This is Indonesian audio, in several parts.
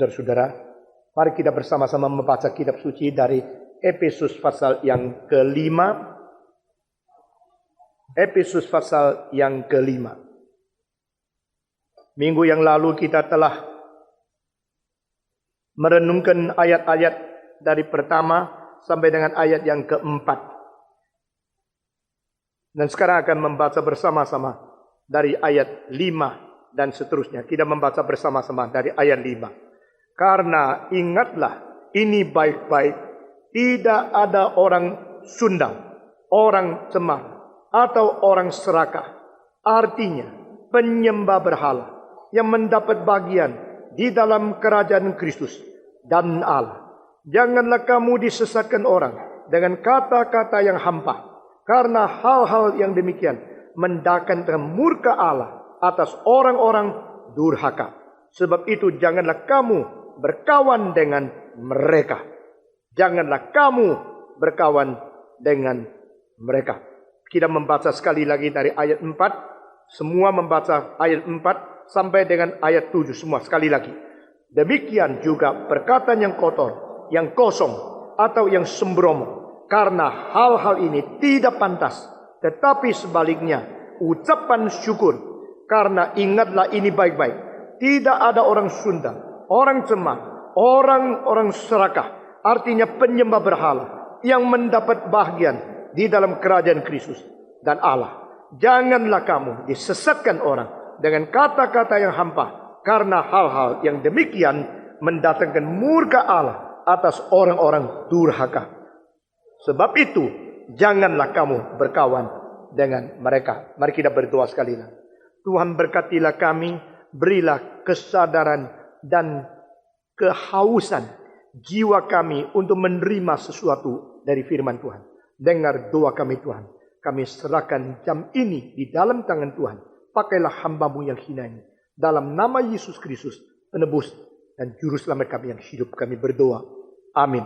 Saudara-saudara, mari kita bersama-sama membaca kitab suci dari Efesus pasal yang kelima. Efesus pasal yang kelima. Minggu yang lalu kita telah merenungkan ayat-ayat dari pertama sampai dengan ayat yang keempat. Dan sekarang akan membaca bersama-sama dari ayat 5 dan seterusnya. Kita membaca bersama-sama dari ayat 5. Karena ingatlah ini baik-baik, tidak ada orang sundal, orang cemar, atau orang serakah. Artinya penyembah berhala yang mendapat bagian di dalam kerajaan Kristus dan Allah. Janganlah kamu disesatkan orang dengan kata-kata yang hampa. Karena hal-hal yang demikian mendatangkan murka Allah atas orang-orang durhaka. Sebab itu janganlah kamu berkawan dengan mereka. Janganlah kamu berkawan dengan mereka. Kita membaca sekali lagi dari ayat 4. Semua membaca ayat 4 sampai dengan ayat 7 semua sekali lagi. Demikian juga perkataan yang kotor, yang kosong, atau yang sembrono. Karena hal-hal ini tidak pantas. Tetapi sebaliknya, ucapan syukur. Karena ingatlah ini baik-baik. Tidak ada orang sundal, orang cemar, orang serakah. Artinya penyembah berhala yang mendapat bagian di dalam kerajaan Kristus dan Allah. Janganlah kamu disesatkan orang dengan kata-kata yang hampa. Karena hal-hal yang demikian mendatangkan murka Allah atas orang-orang durhaka. Sebab itu, janganlah kamu berkawan dengan mereka. Mari kita berdoa sekali lagi. Tuhan berkatilah kami, berilah kesadaran dan kehausan jiwa kami untuk menerima sesuatu dari firman Tuhan. Dengar doa kami Tuhan. Kami serahkan jam ini di dalam tangan Tuhan. Pakailah hamba-Mu yang hina ini. Dalam nama Yesus Kristus, penebus dan juru selamat kami yang hidup, kami berdoa. Amin.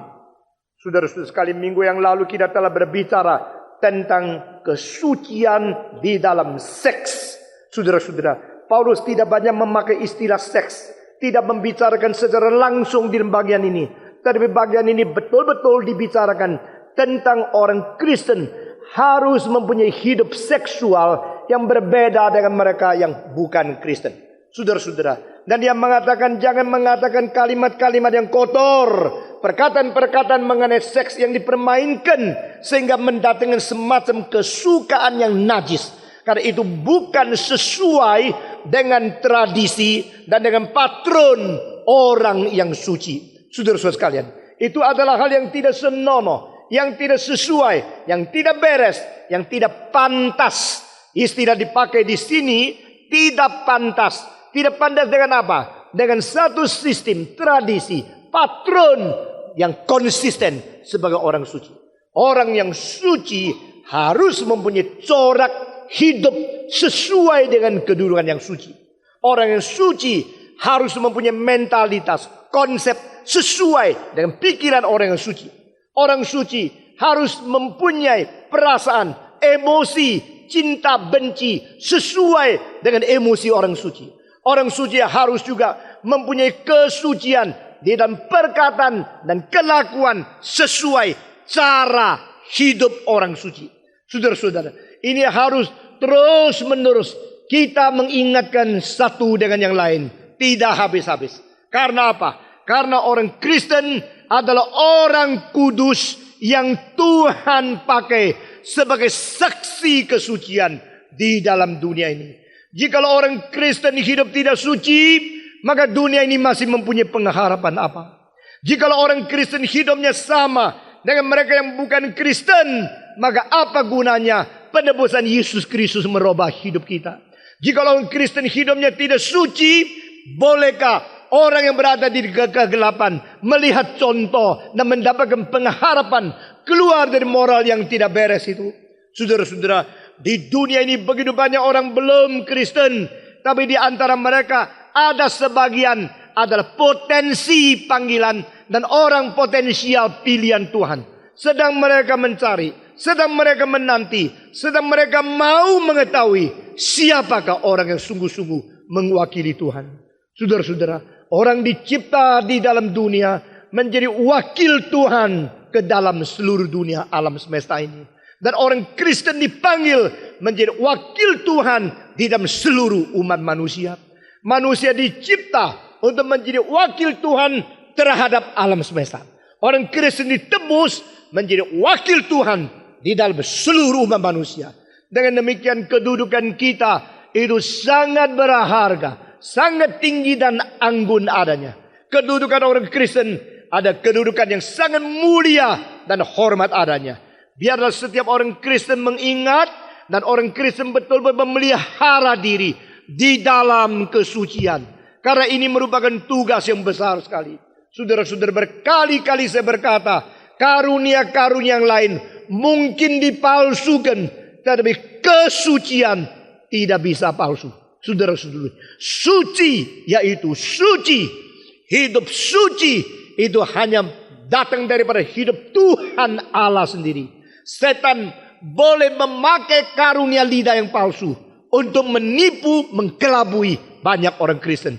Saudara-saudara sekalian, minggu yang lalu kita telah berbicara tentang kesucian di dalam seks. Saudara-saudara, Paulus tidak banyak memakai istilah seks. Tidak membicarakan secara langsung di bagian ini. Tapi bagian ini betul-betul dibicarakan tentang orang Kristen harus mempunyai hidup seksual yang berbeda dengan mereka yang bukan Kristen. Saudara-saudara, dan dia mengatakan jangan mengatakan kalimat-kalimat yang kotor. Perkataan-perkataan mengenai seks yang dipermainkan sehingga mendatangkan semacam kesukaan yang najis. Karena itu bukan sesuai dengan tradisi dan dengan patron orang yang suci. Saudara-saudara sekalian, itu adalah hal yang tidak senonoh, yang tidak sesuai, yang tidak beres, yang tidak pantas. Istilah dipakai di sini tidak pantas. Tidak pantas dengan apa? Dengan satu sistem, tradisi, patron yang konsisten sebagai orang suci. Orang yang suci harus mempunyai corak hidup sesuai dengan kedudukan yang suci. Orang yang suci harus mempunyai mentalitas, konsep sesuai dengan pikiran orang yang suci. Orang suci harus mempunyai perasaan, emosi, cinta, benci sesuai dengan emosi orang suci. Orang suci harus juga mempunyai kesucian di dalam perkataan dan kelakuan sesuai cara hidup orang suci. Saudara-saudara, ini harus terus-menerus kita mengingatkan satu dengan yang lain. Tidak habis-habis. Karena apa? Karena orang Kristen adalah orang kudus yang Tuhan pakai sebagai saksi kesucian di dalam dunia ini. Jikalau orang Kristen hidup tidak suci, maka dunia ini masih mempunyai pengharapan apa? Jikalau orang Kristen hidupnya sama dengan mereka yang bukan Kristen, maka apa gunanya penebusan Yesus Kristus merubah hidup kita? Jikalau orang Kristen hidupnya tidak suci, bolehkah orang yang berada di kegelapan melihat contoh dan mendapatkan pengharapan keluar dari moral yang tidak beres itu? Saudara-saudara, di dunia ini begitu banyak orang belum Kristen, tapi di antara mereka ada sebagian adalah potensi panggilan dan orang potensial pilihan Tuhan. Sedang mereka mencari, sedang mereka menanti, sedang mereka mau mengetahui siapakah orang yang sungguh-sungguh mewakili Tuhan. Saudara-saudara, Orang dicipta di dalam dunia menjadi wakil Tuhan ke dalam seluruh dunia alam semesta ini. Dan orang Kristen dipanggil menjadi wakil Tuhan di dalam seluruh umat manusia. Manusia dicipta untuk menjadi wakil Tuhan terhadap alam semesta. Orang Kristen ditebus menjadi wakil Tuhan di dalam seluruh umat manusia. Dengan demikian kedudukan kita itu sangat berharga, sangat tinggi dan anggun adanya. Kedudukan orang Kristen ada kedudukan yang sangat mulia dan hormat adanya. Biarlah setiap orang Kristen mengingat dan orang Kristen betul-betul memelihara diri di dalam kesucian. Karena ini merupakan tugas yang besar sekali. Saudara-saudara, berkali-kali saya berkata, karunia-karunia yang lain mungkin dipalsukan, tetapi kesucian tidak bisa palsu. Saudara-saudara, suci yaitu suci. Hidup suci itu hanya datang daripada hidup Tuhan Allah sendiri. Setan boleh memakai karunia lidah yang palsu untuk menipu, mengkelabui banyak orang Kristen.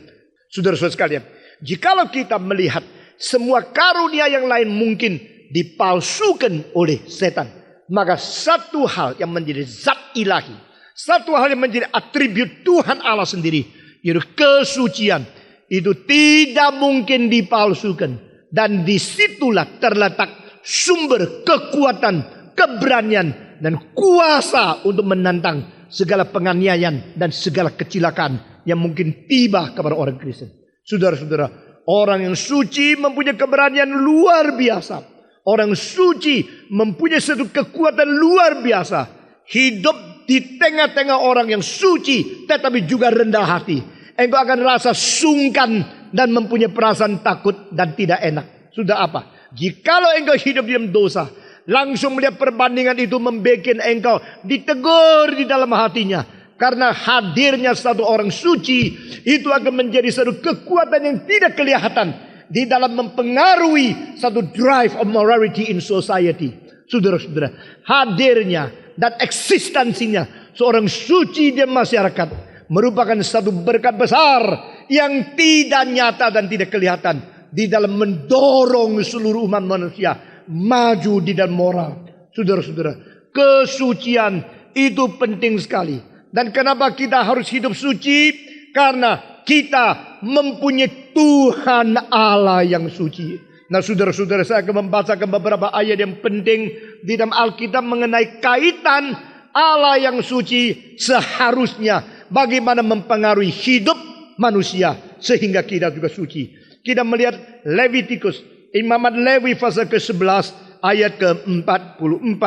Saudara-saudara sekalian, jikalau kita melihat semua karunia yang lain mungkin dipalsukan oleh setan, maka satu hal yang menjadi zat ilahi, satu hal yang menjadi atribut Tuhan Allah sendiri, yaitu kesucian, itu tidak mungkin dipalsukan. Dan disitulah terletak sumber kekuatan, keberanian, dan kuasa untuk menantang segala penganiayaan dan segala kecelakaan yang mungkin tiba kepada orang Kristen. Saudara-saudara, orang yang suci mempunyai keberanian luar biasa. Orang suci mempunyai satu kekuatan luar biasa. Hidup di tengah-tengah orang yang suci tetapi juga rendah hati. Engkau akan rasa sungkan dan mempunyai perasaan takut dan tidak enak. Sudah apa? Jikalau engkau hidup di dalam dosa, langsung melihat perbandingan itu membuat engkau ditegur di dalam hatinya. Karena hadirnya satu orang suci itu akan menjadi satu kekuatan yang tidak kelihatan di dalam mempengaruhi satu drive of morality in society. Saudara-saudara, hadirnya dan eksistensinya seorang suci di masyarakat merupakan satu berkat besar yang tidak nyata dan tidak kelihatan di dalam mendorong seluruh umat manusia maju di dalam moral. Saudara-saudara, kesucian itu penting sekali. Dan kenapa kita harus hidup suci? Karena kita mempunyai Tuhan Allah yang suci. Nah, saudara-saudara, saya akan membacakan beberapa ayat yang penting di dalam Alkitab mengenai kaitan Allah yang suci seharusnya bagaimana mempengaruhi hidup manusia sehingga kita juga suci. Kita melihat Levitikus, Imamat Lewi pasal ke-11 ayat ke-44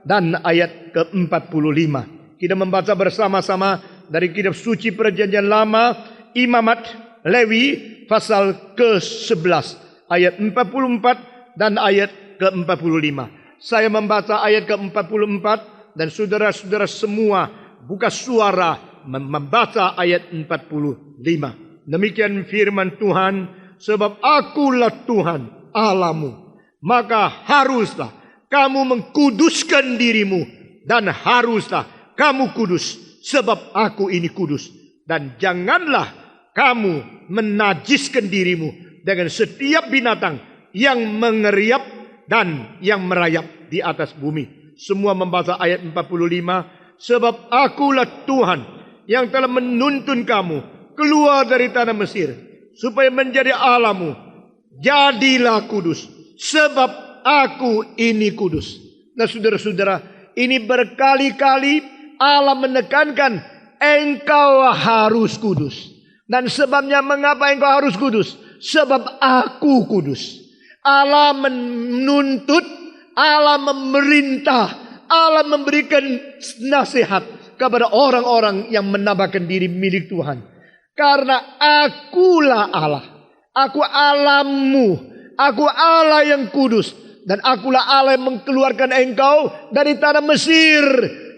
dan ayat ke-45. Kita membaca bersama-sama dari kitab suci Perjanjian Lama, Imamat Lewi pasal ke-11 ayat 44 dan ayat ke-45. Saya membaca ayat ke-44 dan saudara-saudara semua buka suara membaca ayat 45. Demikian firman Tuhan, sebab akulah Tuhan Allahmu, maka haruslah kamu mengkuduskan dirimu dan haruslah kamu kudus, sebab aku ini kudus. Dan janganlah kamu menajiskan dirimu dengan setiap binatang yang mengeriap dan yang merayap di atas bumi. Semua membaca ayat 45. Sebab akulah Tuhan yang telah menuntun kamu keluar dari tanah Mesir, supaya menjadi Allahmu. Jadilah kudus, sebab aku ini kudus. Nah, saudara-saudara, ini berkali-kali Allah menekankan engkau harus kudus. Dan sebabnya mengapa engkau harus kudus? Sebab aku kudus. Allah menuntut, Allah memerintah, Allah memberikan nasihat kepada orang-orang yang menambahkan diri milik Tuhan. Karena akulah Allah, aku Allahmu, aku Allah yang kudus. Dan akulah Allah yang mengeluarkan engkau dari tanah Mesir.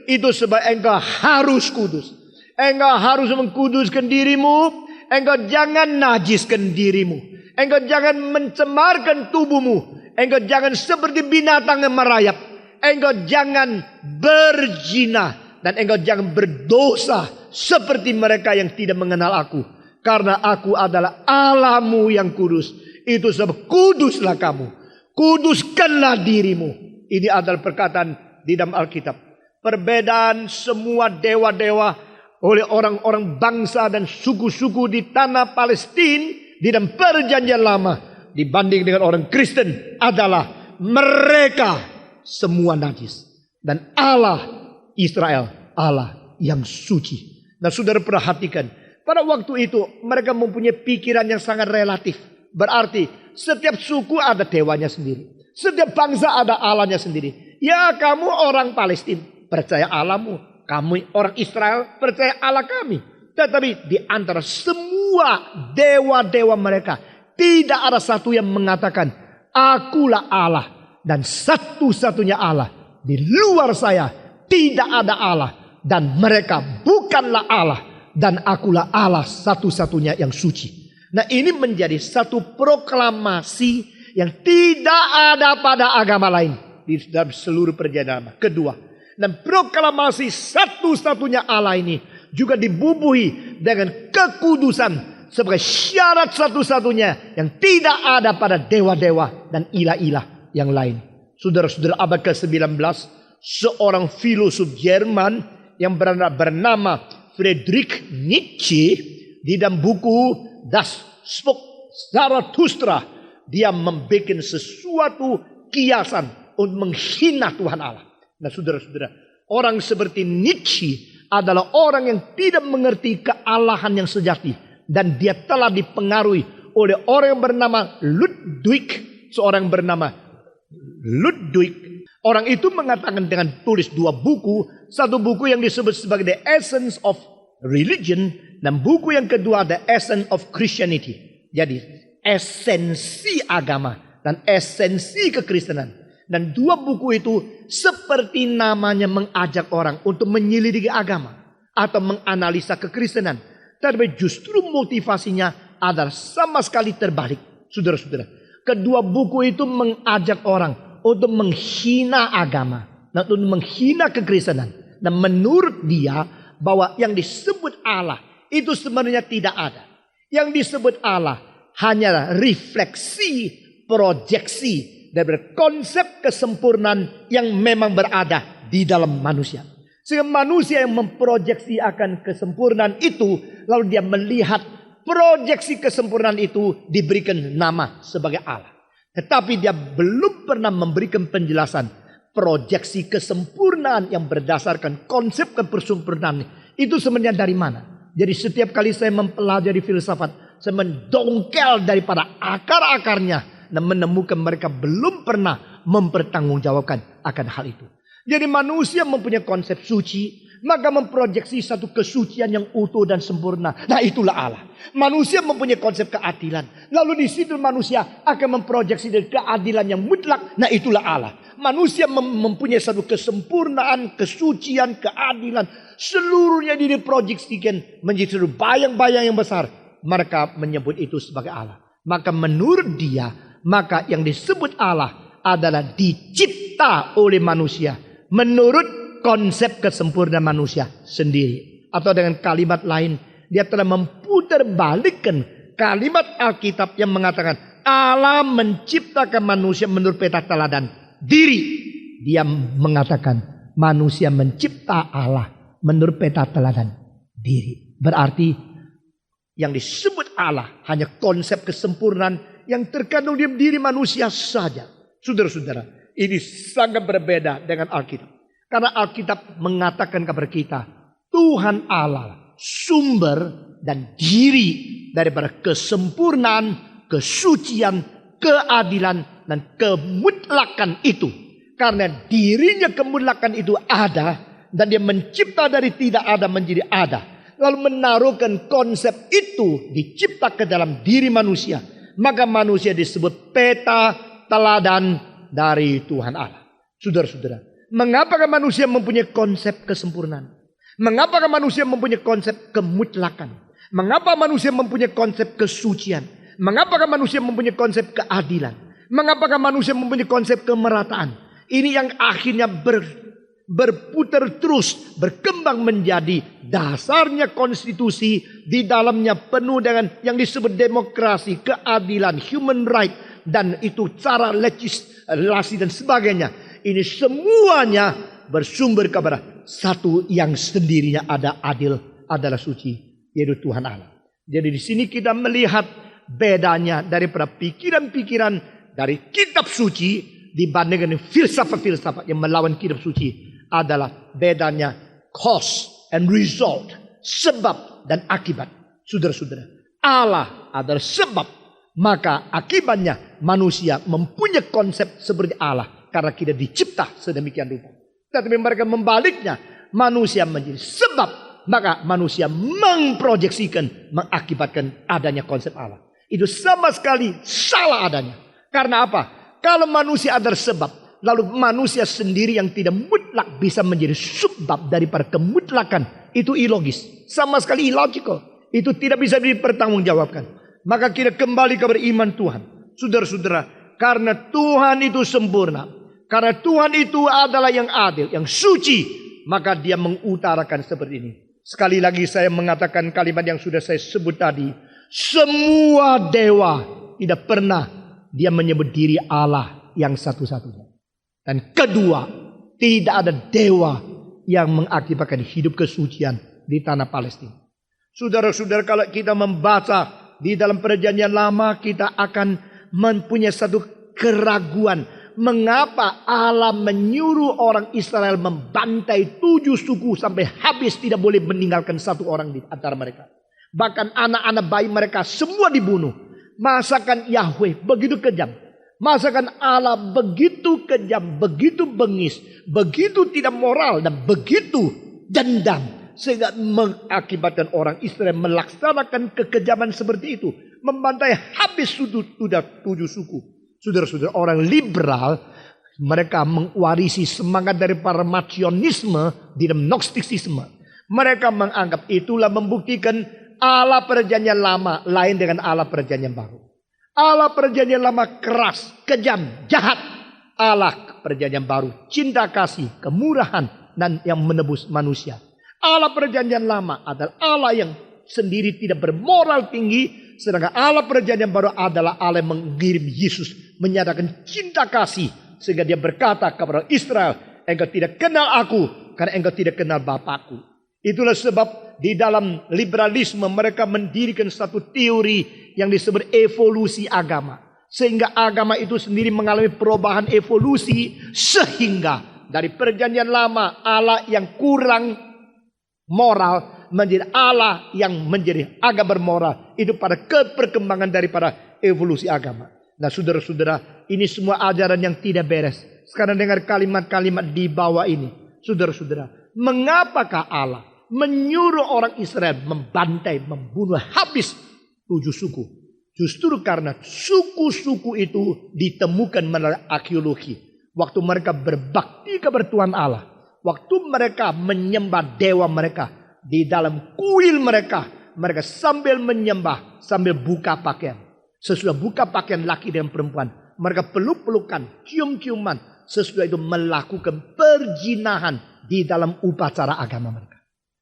Itu sebab engkau harus kudus. Engkau harus mengkuduskan dirimu. Engkau jangan najiskan dirimu. Engkau jangan mencemarkan tubuhmu. Engkau jangan seperti binatang yang merayap. Engkau jangan berzina. Dan engkau jangan berdosa seperti mereka yang tidak mengenal aku. Karena aku adalah Allahmu yang kudus. Itu sebab kuduslah kamu. Kuduskanlah dirimu. Ini adalah perkataan di dalam Alkitab. Perbedaan semua dewa-dewa oleh orang-orang bangsa dan suku-suku di tanah Palestina di dalam perjanjian lama dibanding dengan orang Kristen adalah mereka semua najis. Dan Allah Israel, Allah yang suci. Nah, saudara perhatikan, pada waktu itu mereka mempunyai pikiran yang sangat relatif. Berarti setiap suku ada dewanya sendiri. Setiap bangsa ada Allahnya sendiri. Ya, kamu orang Palestina percaya Allahmu. Kami orang Israel percaya Allah kami. Tetapi di antara semua dewa-dewa mereka, tidak ada satu yang mengatakan, akulah Allah. Dan satu-satunya Allah. Di luar saya tidak ada Allah. Dan mereka bukanlah Allah. Dan akulah Allah satu-satunya yang suci. Nah, ini menjadi satu proklamasi yang tidak ada pada agama lain. Di dalam seluruh perjanjian. Kedua. Dan proklamasi satu-satunya Allah ini juga dibubuhi dengan kekudusan sebagai syarat satu-satunya yang tidak ada pada dewa-dewa dan ilah-ilah yang lain. Saudara-saudara, abad ke-19, seorang filosof Jerman yang bernama Friedrich Nietzsche di dalam buku Das Volk Zarathustra, dia membuat sesuatu kiasan untuk menghina Tuhan Allah. Nah, saudara-saudara, orang seperti Nietzsche adalah orang yang tidak mengerti kealahan yang sejati. Dan dia telah dipengaruhi oleh orang yang bernama Ludwig. Seorang bernama Ludwig. Orang itu mengatakan dengan tulis dua buku. Satu buku yang disebut sebagai The Essence of Religion. Dan buku yang kedua The Essence of Christianity. Jadi esensi agama dan esensi kekristenan. Dan dua buku itu seperti namanya mengajak orang untuk menyelidiki agama. Atau menganalisa kekristenan. Tapi justru motivasinya adalah sama sekali terbalik. Saudara-saudara. Kedua buku itu mengajak orang untuk menghina agama. Dan untuk menghina kekristenan. Dan menurut dia bahwa yang disebut Allah itu sebenarnya tidak ada. Yang disebut Allah hanyalah refleksi, proyeksi dari konsep kesempurnaan yang memang berada di dalam manusia. Sehingga manusia yang memproyeksi akan kesempurnaan itu, lalu dia melihat proyeksi kesempurnaan itu diberikan nama sebagai Allah. Tetapi dia belum pernah memberikan penjelasan proyeksi kesempurnaan yang berdasarkan konsep kesempurnaan itu sebenarnya dari mana. Jadi setiap kali saya mempelajari filsafat, saya mendongkel daripada akar-akarnya. Dan menemukan mereka belum pernah mempertanggungjawabkan akan hal itu. Jadi manusia mempunyai konsep suci. Maka memproyeksi satu kesucian yang utuh dan sempurna. Nah, itulah Allah. Manusia mempunyai konsep keadilan. Lalu di situ manusia akan memproyeksi dari keadilan yang mutlak. Nah, itulah Allah. Manusia mempunyai satu kesempurnaan, kesucian, keadilan. Seluruhnya diproyeksikan menjadi satu bayang-bayang yang besar. Mereka menyebut itu sebagai Allah. Maka menurut dia, maka yang disebut Allah adalah dicipta oleh manusia menurut konsep kesempurnaan manusia sendiri. Atau dengan kalimat lain, dia telah memutarbalikkan kalimat Alkitab yang mengatakan Allah menciptakan manusia menurut peta teladan diri. Dia mengatakan manusia mencipta Allah menurut peta teladan diri. Berarti yang disebut Allah hanya konsep kesempurnaan yang terkandung di diri manusia saja. Saudara-saudara, ini sangat berbeda dengan Alkitab. Karena Alkitab mengatakan kepada kita, Tuhan Allah sumber dan diri daripada kesempurnaan, kesucian, keadilan, dan kemutlakan itu. Karena dirinya kemutlakan itu ada, dan dia mencipta dari tidak ada menjadi ada. Lalu menaruhkan konsep itu dicipta ke dalam diri manusia. Maka manusia disebut peta teladan dari Tuhan Allah. Saudara-saudara, mengapakah manusia mempunyai konsep kesempurnaan? Mengapakah manusia mempunyai konsep kemutlakan? Mengapa manusia mempunyai konsep kesucian? Mengapakah manusia mempunyai konsep keadilan? Mengapakah manusia mempunyai konsep kemerataan? Ini yang akhirnya berputar terus, berkembang menjadi dasarnya konstitusi, di dalamnya penuh dengan yang disebut demokrasi, keadilan, human right, dan itu cara legislasi dan sebagainya. Ini semuanya bersumber kepada satu yang sendirinya ada adil, adalah suci, yaitu Tuhan Allah. Jadi di sini kita melihat bedanya daripada pikiran-pikiran dari kitab suci dibandingkan filsafat-filsafat yang melawan kitab suci, adalah bedanya cause and result, sebab dan akibat. Saudara-saudara, Allah adalah sebab, maka akibatnya manusia mempunyai konsep seperti Allah karena kita dicipta sedemikian rupa. Tetapi mereka membaliknya, manusia menjadi sebab, maka manusia memproyeksikan, mengakibatkan adanya konsep Allah. Itu sama sekali salah adanya. Karena apa? Kalau manusia adalah sebab, lalu manusia sendiri yang tidak mutlak bisa menjadi sebab daripada kemutlakan, itu ilogis, sama sekali illogical. Itu tidak bisa dipertanggungjawabkan. Maka kita kembali kepada iman Tuhan. Saudara-saudara, karena Tuhan itu sempurna, karena Tuhan itu adalah yang adil, yang suci, maka dia mengutarakan seperti ini. Sekali lagi saya mengatakan kalimat yang sudah saya sebut tadi. Semua dewa tidak pernah dia menyebut diri Allah yang satu-satunya. Dan kedua, tidak ada dewa yang mengakibatkan hidup kesucian di tanah Palestina. Saudara-saudara, kalau kita membaca di dalam Perjanjian Lama, kita akan mempunyai satu keraguan. Mengapa Allah menyuruh orang Israel membantai 7 suku sampai habis, tidak boleh meninggalkan satu orang di antara mereka. Bahkan anak-anak bayi mereka semua dibunuh. Masakan Yahweh begitu kejam. Masakan Allah begitu kejam, begitu bengis, begitu tidak moral, dan begitu dendam. Sehingga mengakibatkan orang Israel melaksanakan kekejaman seperti itu. Membantai habis sudah 7 suku. Saudara-saudara, orang liberal, mereka mewarisi semangat dari Paramacionisme di dalam Gnostisisme. Mereka menganggap itulah membuktikan Allah Perjanjian Lama lain dengan Allah Perjanjian Baru. Allah Perjanjian Lama keras, kejam, jahat. Allah Perjanjian Baru cinta kasih, kemurahan, dan yang menebus manusia. Allah Perjanjian Lama adalah Allah yang sendiri tidak bermoral tinggi, sedangkan Allah Perjanjian Baru adalah Allah yang mengirim Yesus, menyatakan cinta kasih, sehingga dia berkata kepada Israel, engkau tidak kenal aku karena engkau tidak kenal Bapakku. Itulah sebab di dalam liberalisme mereka mendirikan satu teori yang disebut evolusi agama. Sehingga agama itu sendiri mengalami perubahan evolusi, sehingga dari Perjanjian Lama Allah yang kurang moral menjadi Allah yang menjadi agak bermoral. Itu pada keperkembangan daripada evolusi agama. Nah, saudara-saudara, ini semua ajaran yang tidak beres. Sekarang dengar kalimat-kalimat di bawah ini. Saudara-saudara, mengapakah Allah menyuruh orang Israel membantai, membunuh habis 7 suku? Justru karena suku-suku itu ditemukan melalui arkeologi. Waktu mereka berbakti kepada Tuhan Allah. Waktu mereka menyembah dewa mereka. Di dalam kuil mereka. Mereka sambil menyembah, sambil buka pakaian. Sesudah buka pakaian laki dan perempuan. Mereka peluk-pelukan, cium-ciuman. Sesudah itu melakukan perzinahan di dalam upacara agama mereka.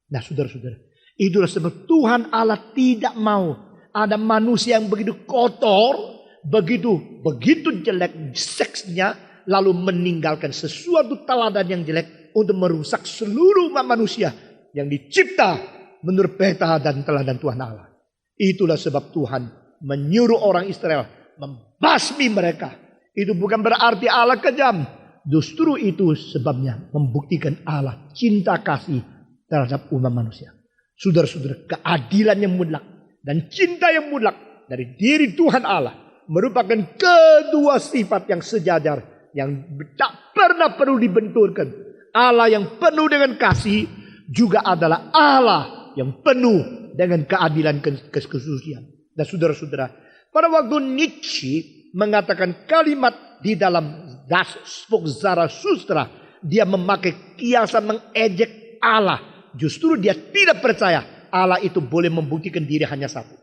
Nah, saudara-saudara, itulah sebab Tuhan Allah tidak mau ada manusia yang begitu kotor, begitu jelek seksnya, lalu meninggalkan sesuatu teladan yang jelek untuk merusak seluruh umat manusia yang dicipta menurut peta dan teladan Tuhan Allah. Itulah sebab Tuhan menyuruh orang Israel membasmi mereka. Itu bukan berarti Allah kejam. Justru itu sebabnya membuktikan Allah cinta kasih terhadap umat manusia. Saudara-saudara, keadilan yang mutlak dan cinta yang mutlak dari diri Tuhan Allah merupakan kedua sifat yang sejajar, yang tak pernah perlu dibenturkan. Allah yang penuh dengan kasih juga adalah Allah yang penuh dengan keadilan kesucian. Dan saudara-saudara, pada waktu Nietzsche mengatakan kalimat di dalam Das Volk Zarathustra, dia memakai kiasan mengejek Allah. Justru dia tidak percaya Allah itu boleh membuktikan diri hanya satu.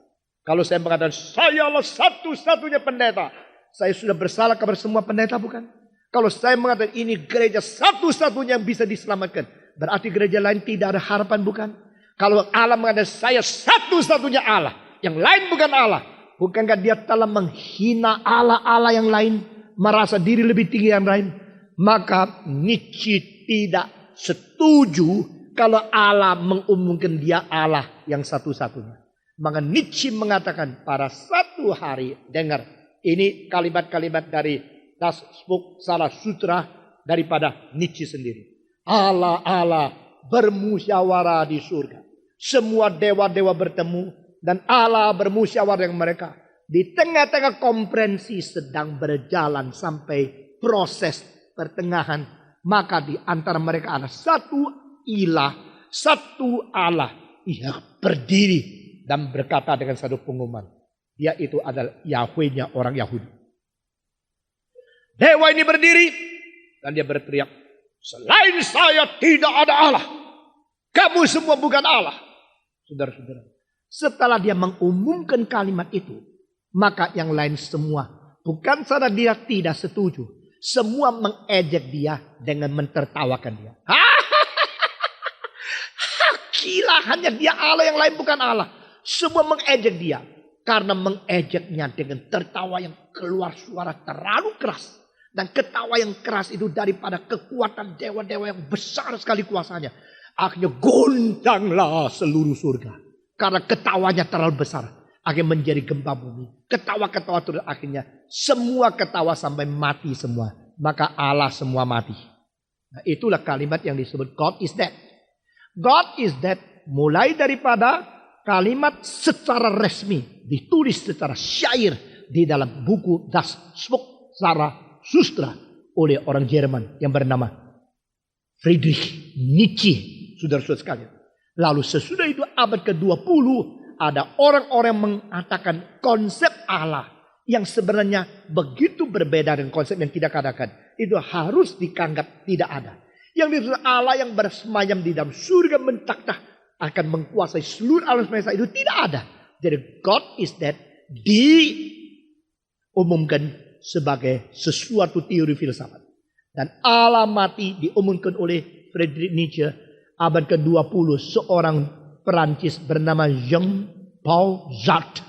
Kalau saya mengatakan, sayalah satu-satunya pendeta, saya sudah bersalah kepada semua pendeta, bukan? Kalau saya mengatakan ini gereja satu-satunya yang bisa diselamatkan, berarti gereja lain tidak ada harapan, bukan? Kalau Allah mengatakan saya satu-satunya Allah, yang lain bukan Allah, bukankah dia telah menghina Allah-Allah yang lain, merasa diri lebih tinggi yang lain? Maka Nietzsche tidak setuju kalau Allah mengumumkan dia Allah yang satu-satunya. Maka Nietzsche mengatakan pada satu hari, dengar, ini kalimat-kalimat dari Das Buch Zarathustra daripada Nietzsche sendiri. Allah bermusyawarah di surga. Semua dewa-dewa bertemu dan Allah bermusyawarah dengan mereka. Di tengah-tengah konferensi sedang berjalan sampai proses pertengahan. Maka di antara mereka ada satu ilah, satu Allah yang berdiri dan berkata dengan satu pengumuman. Dia itu adalah Yahweh-nya orang Yahudi. Dewa ini berdiri dan dia berteriak, selain saya tidak ada Allah. Kamu semua bukan Allah. Saudara-saudara, setelah dia mengumumkan kalimat itu, maka yang lain semua, bukan saja dia tidak setuju, semua mengejek dia dengan mentertawakan dia. Gila, hanya dia Allah, yang lain bukan Allah. Semua mengejek dia. Karena mengejeknya dengan tertawa yang keluar suara terlalu keras. Dan ketawa yang keras itu daripada kekuatan dewa-dewa yang besar sekali kuasanya. Akhirnya goncanglah seluruh surga. Karena ketawanya terlalu besar. Akhirnya menjadi gempa bumi. Ketawa-ketawa terus, akhirnya semua ketawa sampai mati semua. Maka Allah semua mati. Nah, itulah kalimat yang disebut God is dead. God is dead mulai daripada kalimat secara resmi ditulis secara syair di dalam buku Das Buch Zarathustra oleh orang Jerman yang bernama Friedrich Nietzsche. Saudara-saudara sekalian. Lalu sesudah itu abad ke-20 ada orang-orang yang mengatakan konsep Allah yang sebenarnya begitu berbeda dengan konsep yang kita katakan. Itu harus dianggap tidak ada. Yang disebut Allah yang bersemayam di dalam surga mentakhta akan menguasai seluruh alam semesta itu tidak ada. Jadi God is dead diumumkan sebagai sesuatu teori filsafat. Dan Allah mati diumumkan oleh Friedrich Nietzsche abad ke-20. Seorang Perancis bernama Jean-Paul Sartre.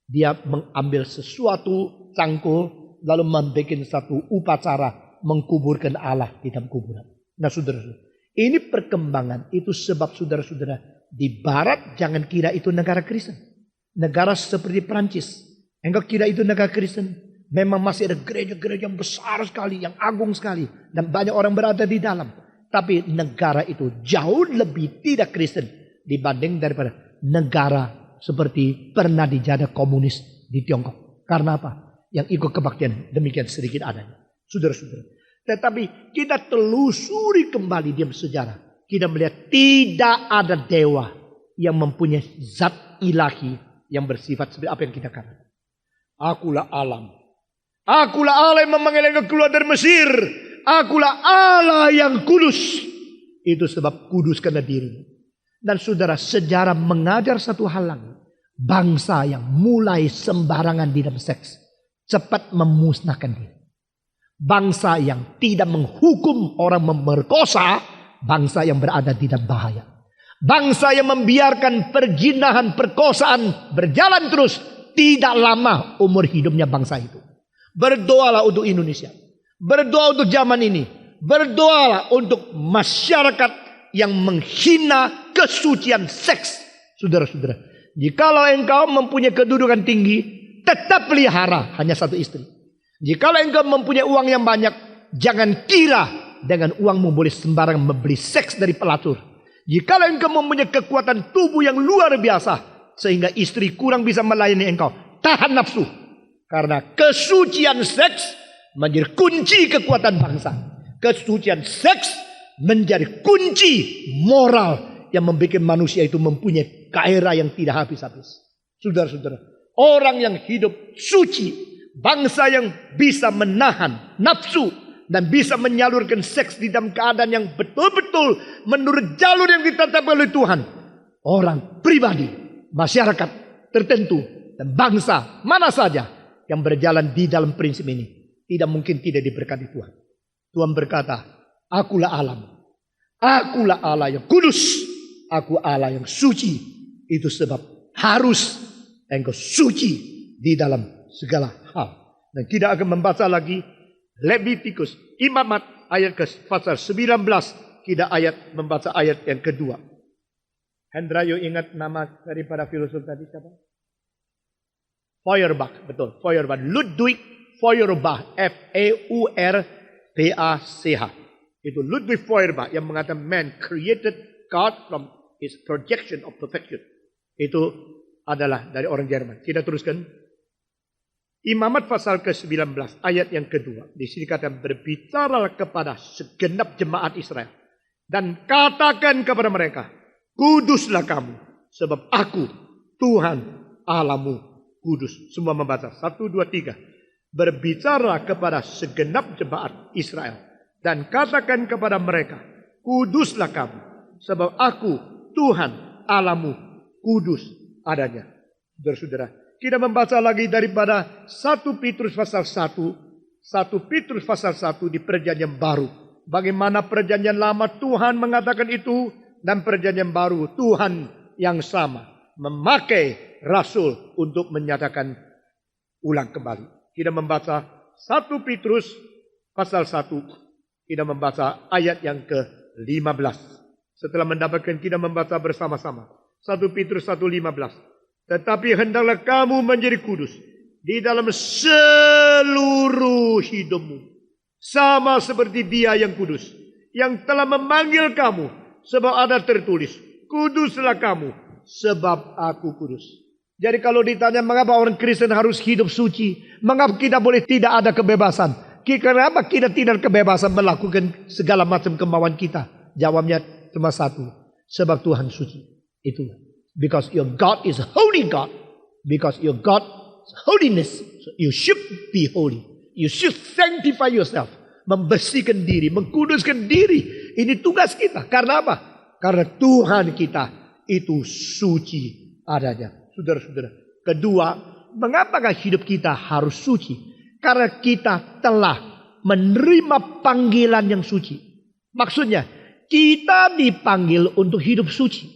Dia mengambil sesuatu cangkul lalu membuat satu upacara mengkuburkan Allah di dalam kuburan. Nah saudara-saudara, ini perkembangan itu sebab saudara-saudara di barat jangan kira itu negara Kristen. Negara seperti Perancis. Engkau kira itu negara Kristen. Memang masih ada gereja-gereja yang besar sekali, yang agung sekali. Dan banyak orang berada di dalam. Tapi negara itu jauh lebih tidak Kristen dibanding daripada negara seperti pernah dijajah komunis di Tiongkok. Karena apa? Yang ikut kebaktian demikian sedikit adanya. Saudara-saudara. Tetapi kita telusuri kembali di sejarah. Kita melihat tidak ada dewa yang mempunyai zat ilahi yang bersifat seperti apa yang kita katakan. Akulah alam. Akulah Allah yang memanggil engkau keluar dari Mesir. Akulah Allah yang kudus. Itu sebab kudus karena dirimu. Dan saudara, sejarah mengajar satu hal lagi. Bangsa yang mulai sembarangan di dalam seks cepat memusnahkan diri. Bangsa yang tidak menghukum orang memerkosa, bangsa yang berada di dalam bahaya. Bangsa yang membiarkan perzinahan, perkosaan berjalan terus, tidak lama umur hidupnya bangsa itu. Berdoalah untuk Indonesia. Berdoa untuk zaman ini. Berdoalah untuk masyarakat yang menghina kesucian seks. Saudara-saudara, jikalau engkau mempunyai kedudukan tinggi, tetap pelihara hanya satu istri. Jikalau engkau mempunyai uang yang banyak, jangan kira dengan uangmu boleh sembarangan membeli seks dari pelacur. Jikalau engkau mempunyai kekuatan tubuh yang luar biasa, sehingga istri kurang bisa melayani engkau, tahan nafsu. Karena kesucian seks menjadi kunci kekuatan bangsa. Kesucian seks menjadi kunci moral yang membuat manusia itu mempunyai gairah yang tidak habis-habis. Saudara-saudara, orang yang hidup suci, bangsa yang bisa menahan nafsu dan bisa menyalurkan seks di dalam keadaan yang betul-betul menurut jalur yang ditetapkan oleh Tuhan. Orang pribadi, masyarakat tertentu, dan bangsa mana saja yang berjalan di dalam prinsip ini tidak mungkin tidak diberkati Tuhan. Tuhan berkata, akulah Allah. Akulah Allah yang kudus. Aku Allah yang suci. Itu sebab harus engkau suci di dalam segala hal. Dan kita akan membaca lagi Levitikus, Imamat ayat ke pasal 19. Kita membaca ayat yang kedua. Hendra, you ingat nama daripada filosof tadi siapa? Feuerbach, betul. Feuerbach. Ludwig Feuerbach. F-E-U-R-B-A-C-H. Itu Ludwig Feuerbach yang mengatakan man created God from his projection of perfection. Itu adalah dari orang Jerman. Kita teruskan. Imamat pasal ke-19 ayat yang kedua. Di sini kata berbicaralah kepada segenap jemaat Israel. Dan katakan kepada mereka, kuduslah kamu. Sebab aku Tuhan Allahmu kudus. Semua membaca. 1, 2, 3. Berbicaralah kepada segenap jemaat Israel. Dan katakan kepada mereka, kuduslah kamu. Sebab aku Tuhan Allahmu kudus adanya. Saudara-saudara, kita membaca lagi daripada 1 Petrus pasal 1. 1 Petrus pasal 1 di perjanjian baru. Bagaimana perjanjian lama Tuhan mengatakan itu. Dan perjanjian baru Tuhan yang sama. Memakai rasul untuk menyatakan ulang kembali. Kita membaca 1 Petrus pasal 1. Kita membaca ayat yang ke-15. Setelah mendapatkan kita membaca bersama-sama. 1 Petrus 1:15. Tetapi hendaklah kamu menjadi kudus di dalam seluruh hidupmu. Sama seperti Dia yang kudus. Yang telah memanggil kamu. Sebab ada tertulis. Kuduslah kamu. Sebab aku kudus. Jadi kalau ditanya mengapa orang Kristen harus hidup suci. Mengapa kita boleh tidak ada kebebasan. Kenapa kita tidak kebebasan melakukan segala macam kemauan kita. Jawabnya cuma satu. Sebab Tuhan suci. Itulah. Because your God is a holy God. Because your God is holiness. So you should be holy. You should sanctify yourself. Membersihkan diri. Mengkuduskan diri. Ini tugas kita. Karena apa? Karena Tuhan kita itu suci adanya. Saudara-saudara. Kedua, mengapakah hidup kita harus suci? Karena kita telah menerima panggilan yang suci. Maksudnya, kita dipanggil untuk hidup suci.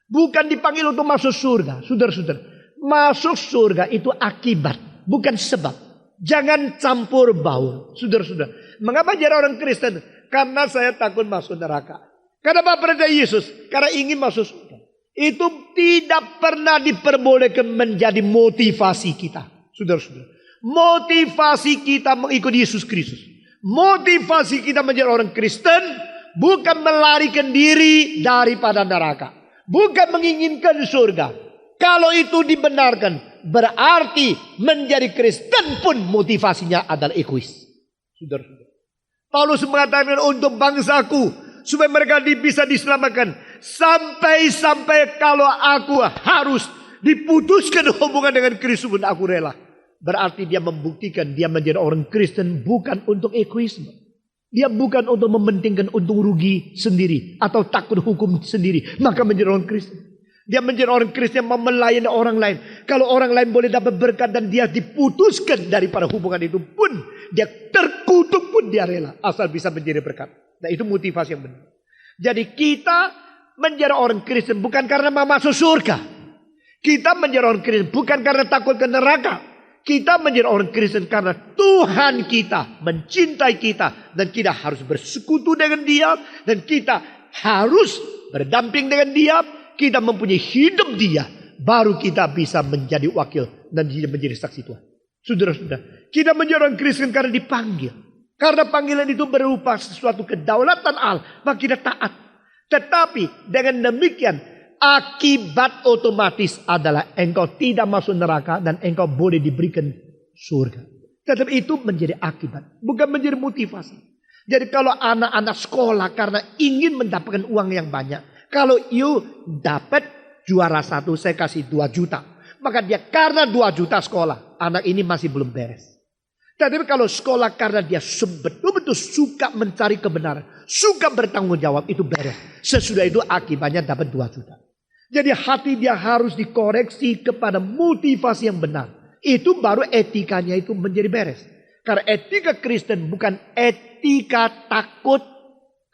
Bukan dipanggil untuk masuk surga. Saudara-saudara. Masuk surga itu akibat. Bukan sebab. Jangan campur baur. Saudara-saudara. Mengapa jadi orang Kristen? Karena saya takut masuk neraka. Kenapa percaya Yesus? Karena ingin masuk surga. Itu tidak pernah diperbolehkan menjadi motivasi kita. Saudara-saudara. Motivasi kita mengikuti Yesus Kristus. Motivasi kita menjadi orang Kristen. Bukan melarikan diri daripada neraka. Bukan menginginkan surga. Kalau itu dibenarkan. Berarti menjadi Kristen pun motivasinya adalah egois. Saudara-saudara. Paulus mengatakan untuk bangsaku. Supaya mereka bisa diselamatkan. Sampai-sampai kalau aku harus diputuskan hubungan dengan Kristus pun aku rela. Berarti dia membuktikan dia menjadi orang Kristen bukan untuk egoisme. Dia bukan untuk mementingkan untung rugi sendiri. Atau takut hukum sendiri. Maka menjadi orang Kristen. Dia menjadi orang Kristen yang melayani orang lain. Kalau orang lain boleh dapat berkat dan dia diputuskan daripada hubungan itu pun. Dia terkutuk pun dia rela. Asal bisa menjadi berkat. Nah itu motivasi yang benar. Jadi kita menjadi orang Kristen bukan karena mau masuk surga. Kita menjadi orang Kristen bukan karena takut ke neraka. Kita menjadi orang Kristen karena Tuhan kita mencintai kita. Dan kita harus bersekutu dengan Dia. Dan kita harus berdamping dengan Dia. Kita mempunyai hidup Dia. Baru kita bisa menjadi wakil. Dan menjadi saksi Tuhan. Saudara-saudara. Kita menjadi orang Kristen karena dipanggil. Karena panggilan itu berupa sesuatu kedaulatan Allah. Maka kita taat. Tetapi dengan demikian. Akibat otomatis adalah engkau tidak masuk neraka dan engkau boleh diberikan surga. Tetapi itu menjadi akibat, bukan menjadi motivasi. Jadi kalau anak-anak sekolah karena ingin mendapatkan uang yang banyak. Kalau you dapat juara 1 saya kasih 2 juta. Maka dia karena 2 juta sekolah. Anak ini masih belum beres. Tetapi kalau sekolah karena dia betul-betul suka mencari kebenaran. Suka bertanggung jawab itu beres. Sesudah itu akibatnya dapat 2 juta. Jadi hati dia harus dikoreksi kepada motivasi yang benar. Itu baru etikanya itu menjadi beres. Karena etika Kristen bukan etika takut,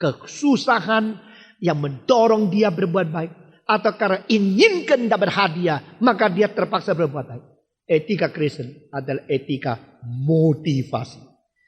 kesusahan yang mendorong dia berbuat baik. Atau karena inginkan dapat hadiah, maka dia terpaksa berbuat baik. Etika Kristen adalah etika motivasi.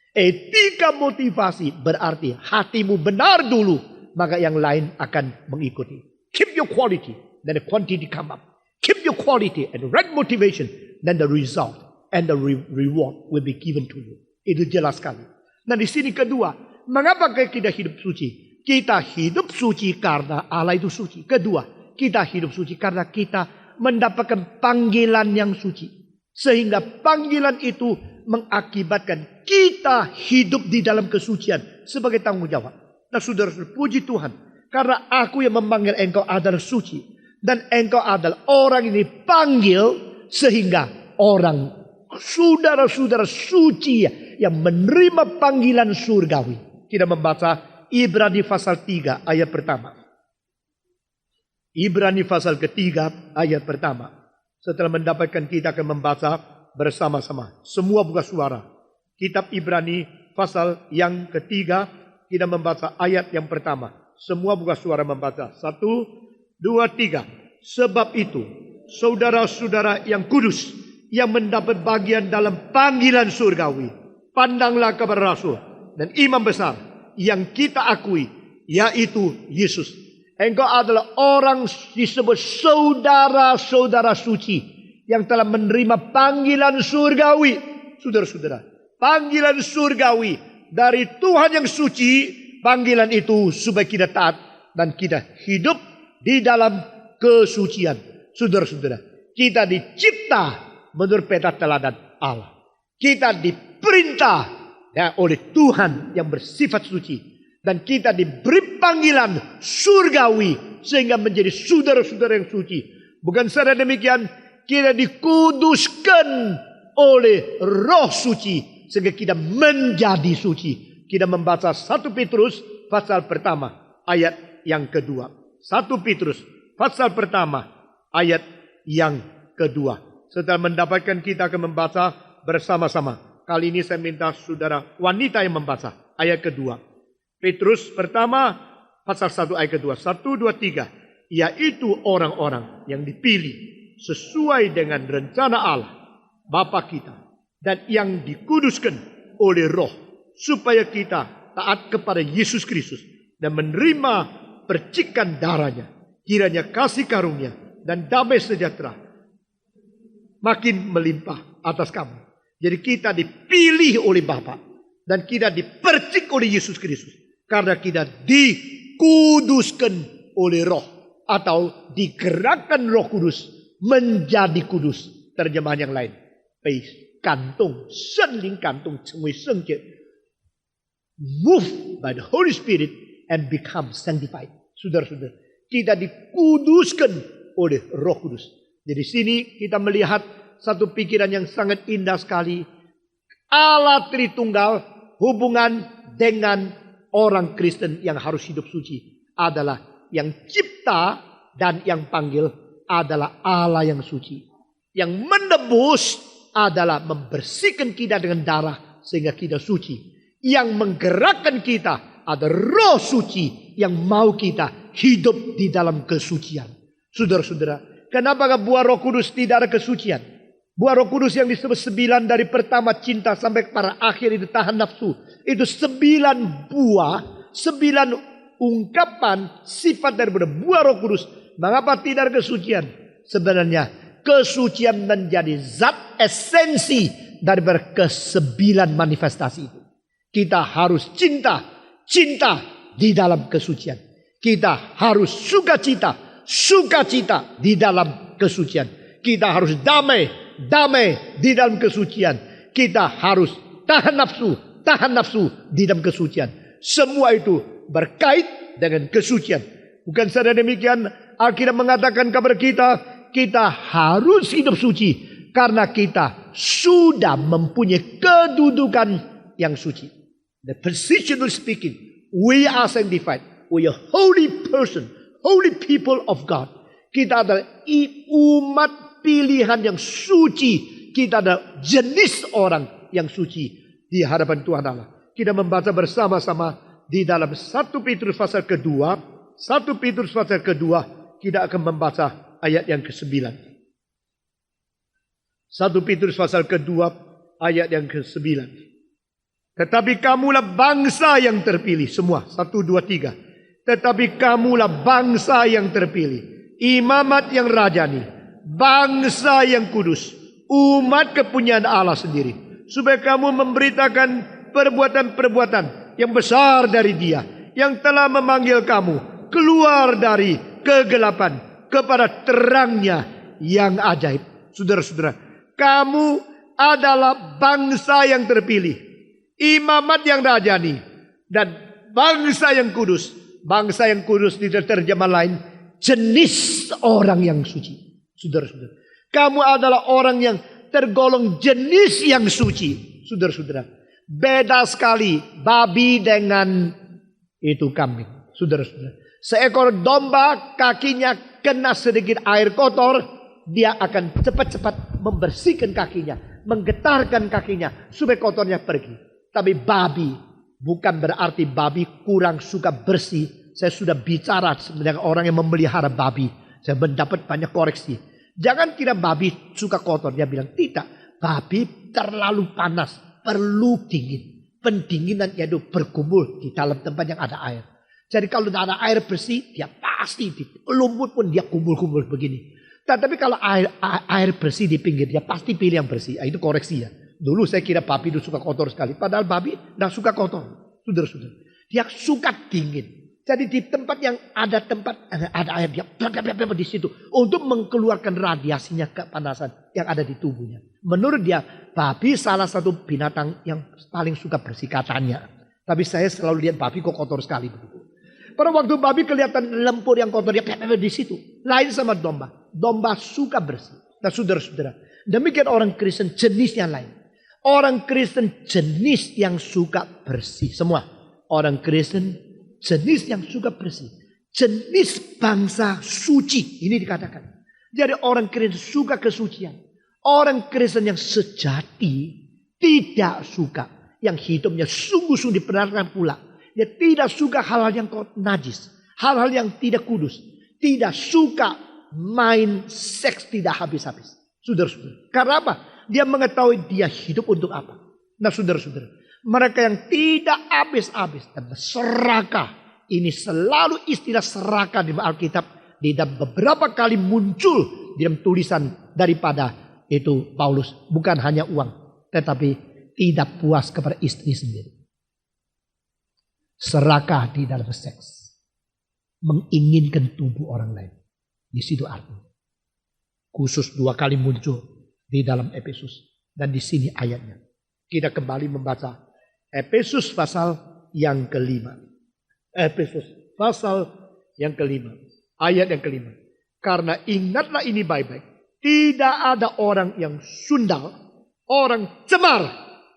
Etika motivasi berarti hatimu benar dulu, maka yang lain akan mengikuti. Keep your quality, then the quantity come up. Keep your quality and the right motivation, then the result and the reward will be given to you. Itu jelas sekali. Nah di sini kedua, mengapa kita hidup suci? Kita hidup suci karena Allah itu suci. Kedua, kita hidup suci karena kita mendapatkan panggilan yang suci. Sehingga panggilan itu mengakibatkan kita hidup di dalam kesucian sebagai tanggung jawab. Nah saudara, puji Tuhan. Karena aku yang memanggil engkau adalah suci. Dan engkau adalah orang yang dipanggil sehingga orang saudara-saudara suci yang menerima panggilan surgawi. Kita membaca Ibrani pasal 3 ayat pertama. Ibrani pasal ketiga ayat pertama. Setelah mendapatkan kita akan membaca bersama-sama. Semua buka suara. Kitab Ibrani pasal yang ketiga. Kita membaca ayat yang pertama. Semua buka suara membaca. 1, 2, 3. Sebab itu saudara-saudara yang kudus, yang mendapat bagian dalam panggilan surgawi, pandanglah kepada Rasul dan imam besar yang kita akui, yaitu Yesus. Engkau adalah orang disebut saudara-saudara suci yang telah menerima panggilan surgawi. Saudara-saudara, panggilan surgawi dari Tuhan yang suci. Panggilan itu supaya kita taat dan kita hidup di dalam kesucian. Saudara-saudara, kita dicipta menurut peta teladan Allah. Kita diperintah oleh Tuhan yang bersifat suci. Dan kita diberi panggilan surgawi sehingga menjadi saudara-saudara yang suci. Bukan saja demikian, kita dikuduskan oleh Roh Suci sehingga kita menjadi suci. Kita membaca 1 Petrus pasal pertama ayat yang kedua. 1 Petrus pasal pertama ayat yang kedua. Setelah mendapatkan kita akan membaca bersama-sama. Kali ini saya minta saudara wanita yang membaca ayat kedua. Petrus pertama pasal 1 ayat kedua. 1, 2, 3. Yaitu orang-orang yang dipilih sesuai dengan rencana Allah Bapa kita. Dan yang dikuduskan oleh Roh. Supaya kita taat kepada Yesus Kristus. Dan menerima percikan darahnya. Kiranya kasih karunia dan damai sejahtera makin melimpah atas kamu. Jadi kita dipilih oleh Bapa. Dan kita dipercik oleh Yesus Kristus. Karena kita dikuduskan oleh Roh. Atau digerakkan Roh Kudus menjadi kudus. Terjemahan yang lain. 被感动圣灵感动成为圣洁 Move by the Holy Spirit and become sanctified. Saudara-saudara, kita dikuduskan oleh Roh Kudus. Jadi sini kita melihat satu pikiran yang sangat indah sekali. Allah Tritunggal hubungan dengan orang Kristen yang harus hidup suci adalah yang cipta dan yang panggil adalah Allah yang suci. Yang menebus adalah membersihkan kita dengan darah sehingga kita suci. Yang menggerakkan kita ada Roh Suci yang mau kita hidup di dalam kesucian. Saudara-saudara, kenapa buah Roh Kudus tidak ada kesucian? Buah Roh Kudus yang disebut 9 dari pertama cinta sampai para akhir itu tahan nafsu. Itu 9 buah, 9 ungkapan sifat daripada buah Roh Kudus. Mengapa tidak ada kesucian? Sebenarnya kesucian menjadi zat esensi daripada ke-9 manifestasi itu. Kita harus cinta di dalam kesucian. Kita harus sukacita di dalam kesucian. Kita harus damai di dalam kesucian. Kita harus tahan nafsu di dalam kesucian. Semua itu berkait dengan kesucian. Bukan saja demikian, Alkitab mengatakan kepada kita, kita harus hidup suci karena kita sudah mempunyai kedudukan yang suci. The positional speaking, we are sanctified. We are holy person, holy people of God. Kita adalah umat pilihan yang suci. Kita adalah jenis orang yang suci. di hadapan Tuhan Allah. Kita membaca bersama-sama di dalam 1 Petrus pasal kedua. 1 Petrus pasal kedua, kita akan membaca ayat yang ke-9. 1 Petrus pasal kedua, ayat yang ke-9. Tetapi kamulah bangsa yang terpilih. Semua, 1, 2, 3. Tetapi kamulah bangsa yang terpilih. Imamat yang rajani. Bangsa yang kudus. Umat kepunyaan Allah sendiri. Supaya kamu memberitakan perbuatan-perbuatan yang besar dari Dia. Yang telah memanggil kamu keluar dari kegelapan kepada terangnya yang ajaib. Saudara-saudara, kamu adalah bangsa yang terpilih. Imamat yang rajani. Dan bangsa yang kudus. Bangsa yang kudus di terjemah lain, jenis orang yang suci. Saudara-saudara, kamu adalah orang yang tergolong jenis yang suci. Saudara-saudara, beda sekali babi dengan itu kambing. Saudara-saudara, seekor domba kakinya kena sedikit air kotor, dia akan cepat-cepat membersihkan kakinya, menggetarkan kakinya supaya kotornya pergi. Tapi babi bukan berarti babi kurang suka bersih. Saya sudah bicara dengan orang yang memelihara babi. Saya mendapat banyak koreksi. Jangan kira babi suka kotor. Dia bilang tidak. Babi terlalu panas. Perlu dingin. Pendinginan yaitu berkumpul di dalam tempat yang ada air. Jadi kalau tidak ada air bersih, dia pasti di lumpur pun dia kumpul-kumpul begini. Tetapi kalau air bersih di pinggir, dia pasti pilih yang bersih. Itu koreksi ya. Dulu saya kira babi itu suka kotor sekali. Padahal babi tidak suka kotor. Saudara-saudara, dia suka dingin. Jadi di tempat yang ada air, dia di situ untuk mengeluarkan radiasinya kepanasan yang ada di tubuhnya. Menurut dia, babi salah satu binatang yang paling suka bersih katanya. Tapi saya selalu lihat babi kok kotor sekali begitu. Pada waktu babi kelihatan lumpur yang kotor, dia di situ. Lain sama domba. Domba suka bersih. Nah saudara-saudara, demikian orang Kristen jenisnya lain. Orang Kristen jenis yang suka bersih. Semua. Orang Kristen jenis yang suka bersih. Jenis bangsa suci. Ini dikatakan. Jadi orang Kristen suka kesucian. Orang Kristen yang sejati tidak suka. Yang hidupnya sungguh-sungguh dibenarkan pula. Dia tidak suka hal-hal yang najis. Hal-hal yang tidak kudus. Tidak suka main seks tidak habis-habis. Saudara-saudara. Karena apa? Dia mengetahui dia hidup untuk apa. Nah saudara-saudara, mereka yang tidak habis-habis dan serakah. Ini selalu istilah serakah di Alkitab. Tidak beberapa kali muncul di dalam tulisan daripada itu Paulus. Bukan hanya uang. Tetapi tidak puas kepada istri sendiri. Serakah di dalam seks. Menginginkan tubuh orang lain. Di situ artinya. Khusus 2 kali muncul di dalam Efesus. Dan di sini ayatnya. Kita kembali membaca Efesus pasal yang ke-5. Efesus pasal yang ke-5. Ayat yang ke-5. Karena ingatlah ini baik-baik. Tidak ada orang yang sundal, orang cemar,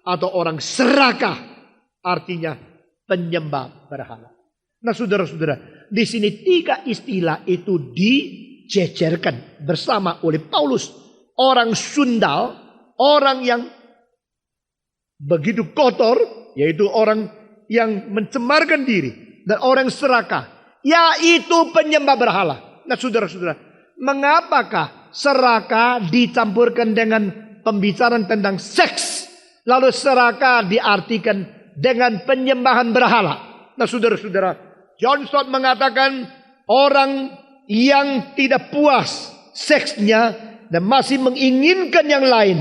atau orang serakah. Artinya penyembah berhala. Nah saudara-saudara, di sini 3 istilah itu dijejerkan bersama oleh Paulus. Orang sundal, orang yang begitu kotor, yaitu orang yang mencemarkan diri. Dan orang serakah, yaitu penyembah berhala. Nah saudara-saudara, mengapakah serakah dicampurkan dengan pembicaraan tentang seks? Lalu serakah diartikan dengan penyembahan berhala. Nah saudara-saudara, John Stott mengatakan orang yang tidak puas seksnya dan masih menginginkan yang lain,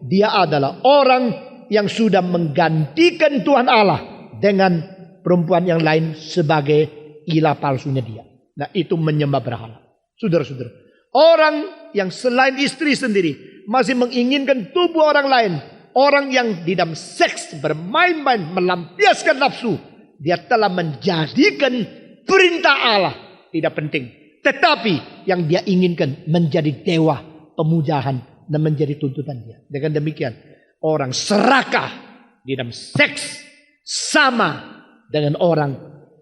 dia adalah orang yang sudah menggantikan Tuhan Allah dengan perempuan yang lain sebagai ilah palsunya dia. Nah itu menyembah berhala. Saudara-saudara, orang yang selain istri sendiri masih menginginkan tubuh orang lain, orang yang di dalam seks bermain-main melampiaskan nafsu, dia telah menjadikan perintah Allah tidak penting. Tetapi yang dia inginkan menjadi dewa pemujaan dan menjadi tuntutan dia. Dengan demikian, orang serakah di dalam seks sama dengan orang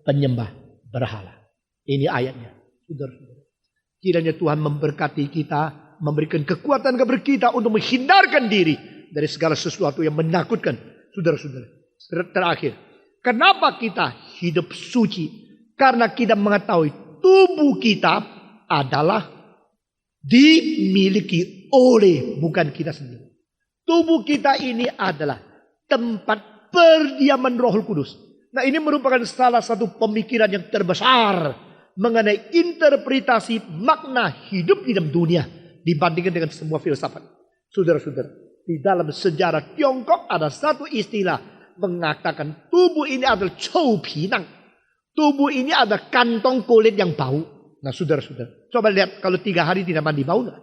penyembah berhala. Ini ayatnya. Saudara-saudara, kiranya Tuhan memberkati kita, memberikan kekuatan kepada kita untuk menghindarkan diri dari segala sesuatu yang menakutkan, Saudara-saudara. Terakhir. Kenapa kita hidup suci? Karena kita mengetahui tubuh kita adalah dimiliki oleh bukan kita sendiri. Tubuh kita ini adalah tempat perdiaman Roh Kudus. Nah, ini merupakan salah satu pemikiran yang terbesar mengenai interpretasi makna hidup di dalam dunia dibandingkan dengan semua filsafat. Saudara-saudara, di dalam sejarah Tiongkok ada satu istilah mengatakan tubuh ini adalah chou pinang. Tubuh ini ada kantong kulit yang bau. Nah, saudara-saudara, coba lihat kalau 3 hari tidak mandi bau nggak?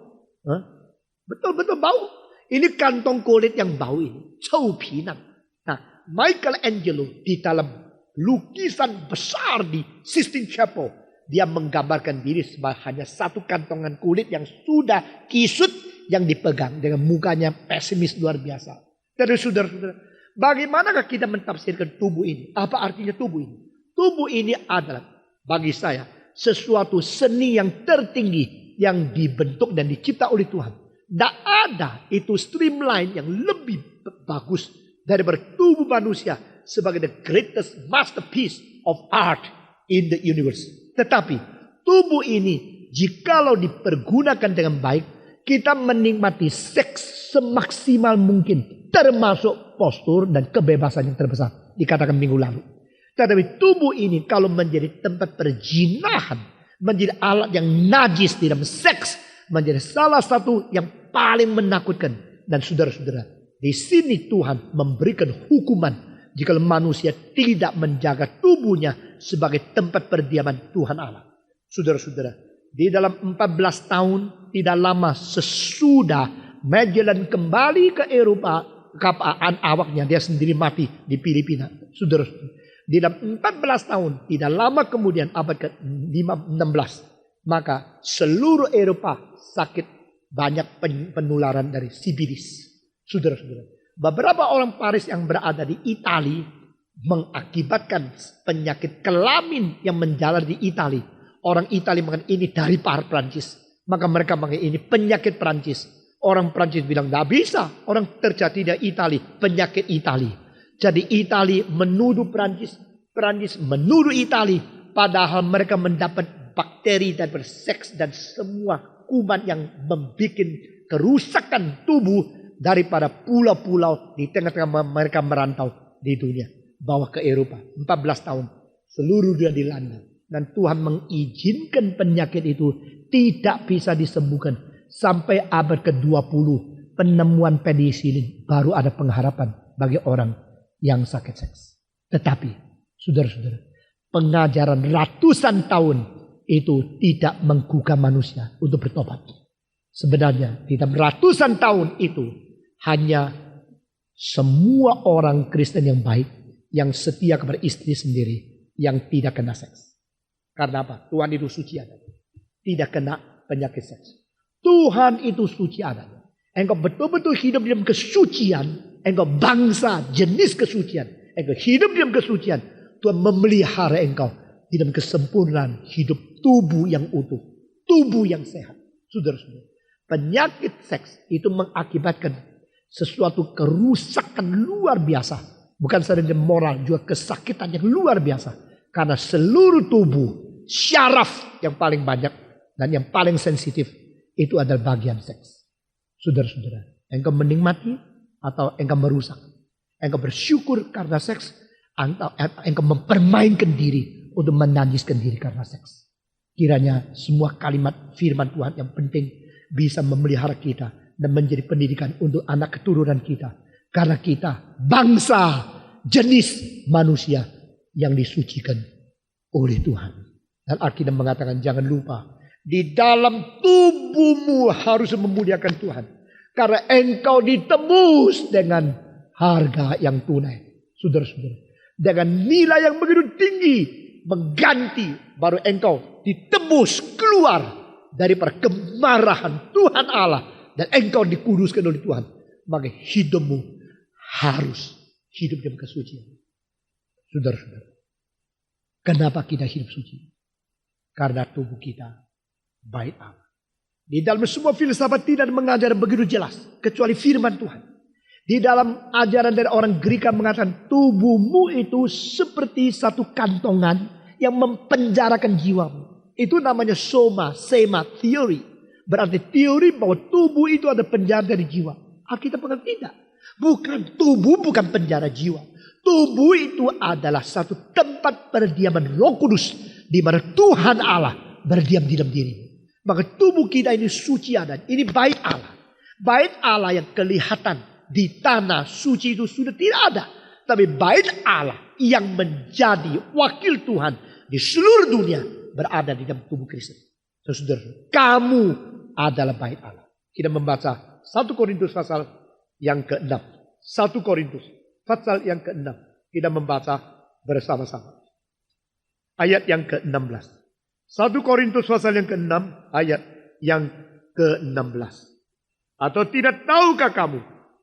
Betul-betul bau. Ini kantong kulit yang bau ini. Chou pinang. Nah, Michelangelo di dalam lukisan besar di Sistine Chapel, dia menggambarkan diri sebagai hanya satu kantongan kulit yang sudah kisut yang dipegang dengan mukanya pesimis luar biasa. Jadi saudara-saudara, bagaimanakah kita mentafsirkan tubuh ini? Apa artinya tubuh ini? Tubuh ini adalah bagi saya sesuatu seni yang tertinggi yang dibentuk dan dicipta oleh Tuhan. Tidak ada itu streamline yang lebih bagus daripada tubuh manusia sebagai the greatest masterpiece of art in the universe. Tetapi tubuh ini jikalau dipergunakan dengan baik, kita menikmati seks semaksimal mungkin, termasuk postur dan kebebasan yang terbesar. Dikatakan minggu lalu. Tetapi tubuh ini kalau menjadi tempat perjinahan, menjadi alat yang najis di dalam seks, menjadi salah satu yang paling menakutkan. Dan saudara-saudara, di sini Tuhan memberikan hukuman jika manusia tidak menjaga tubuhnya sebagai tempat perdiaman Tuhan Allah. Saudara-saudara, di dalam 14 tahun tidak lama sesudah Magellan kembali ke Eropa, kapal awaknya dia sendiri mati di Filipina. Saudara-saudara, di dalam 14 tahun tidak lama kemudian abad ke-16, maka seluruh Eropa sakit banyak penularan dari sibilis. Saudara-saudara, beberapa orang Paris yang berada di Italia mengakibatkan penyakit kelamin yang menjalar di Italia. Orang Italia mengatakan ini dari Prancis. Maka mereka mengatakan ini penyakit Prancis. Orang Prancis bilang tidak bisa. Orang terjadi di Italia, penyakit Italia. Jadi Italia menuduh Prancis. Prancis menuduh Italia. Padahal mereka mendapat bakteri dan berseks dan semua kuman yang membuat kerusakan tubuh daripada pulau-pulau di tengah-tengah mereka merantau di dunia. Bawa ke Eropa. 14 tahun. Seluruh dunia dilanda. Dan Tuhan mengizinkan penyakit itu tidak bisa disembuhkan. Sampai abad ke-20. Penemuan penisilin. Baru ada pengharapan bagi orang yang sakit seks. Tetapi, saudara-saudara, pengajaran ratusan tahun itu tidak menggugah manusia untuk bertobat. Sebenarnya, di dalam ratusan tahun itu hanya semua orang Kristen yang baik, yang setia kepada istri sendiri, yang tidak kena seks. Karena apa? Tuhan itu suci adanya. Tidak kena penyakit seks. Tuhan itu suci adanya. Engkau betul-betul hidup dalam kesucian. Engkau bangsa jenis kesucian. Engkau hidup dalam kesucian. Tuhan memelihara engkau di dalam kesempurnaan hidup tubuh yang utuh. Tubuh yang sehat. Saudara-saudara. Penyakit seks itu mengakibatkan sesuatu kerusakan luar biasa. Bukan saja moral, juga kesakitan yang luar biasa. Karena seluruh tubuh, syaraf yang paling banyak dan yang paling sensitif itu adalah bagian seks. Saudara-saudara, engkau menikmati atau engkau merusak. Engkau bersyukur karena seks atau engkau mempermainkan diri untuk menajiskan diri karena seks. Kiranya semua kalimat firman Tuhan yang penting bisa memelihara kita dan menjadi pendidikan untuk anak keturunan kita. Karena kita bangsa jenis manusia yang disucikan oleh Tuhan. Dan Alkitab mengatakan jangan lupa. Di dalam tubuhmu harus memuliakan Tuhan. Karena engkau ditebus dengan harga yang tunai. Saudara-saudara. Dengan nilai yang begitu tinggi. Mengganti baru engkau ditebus keluar daripada kemarahan Tuhan Allah. Dan engkau dikuduskan oleh Tuhan. Maka hidupmu harus hidup dalam kesucian. Saudara-saudara. Kenapa kita hidup suci? Karena tubuh kita baik Allah. Di dalam semua filsafat tidak mengajar begitu jelas. Kecuali firman Tuhan. Di dalam ajaran dari orang Greka mengatakan tubuhmu itu seperti satu kantongan yang mempenjarakan jiwamu. Itu namanya sema theory. Berarti teori bahwa tubuh itu ada penjara dari jiwa. Alkitab mengatakan tidak. Tubuh bukan penjara jiwa. Tubuh itu adalah satu tempat perdiaman Roh Kudus. Di mana Tuhan Allah berdiam di dalam dirimu. Maka tubuh kita ini suci ada. Ini bait Allah. Bait Allah yang kelihatan di tanah suci itu sudah tidak ada. Tapi bait Allah yang menjadi wakil Tuhan di seluruh dunia berada di dalam tubuh Kristus. Saudara, kamu adalah bait Allah. Kita membaca 1 Korintus pasal yang ke-6. 1 Korintus pasal yang ke-6. Kita membaca bersama-sama. Ayat yang ke-16. 1 Korintus pasal yang ke-6 ayat yang ke-16. Atau tidak tahukah kamu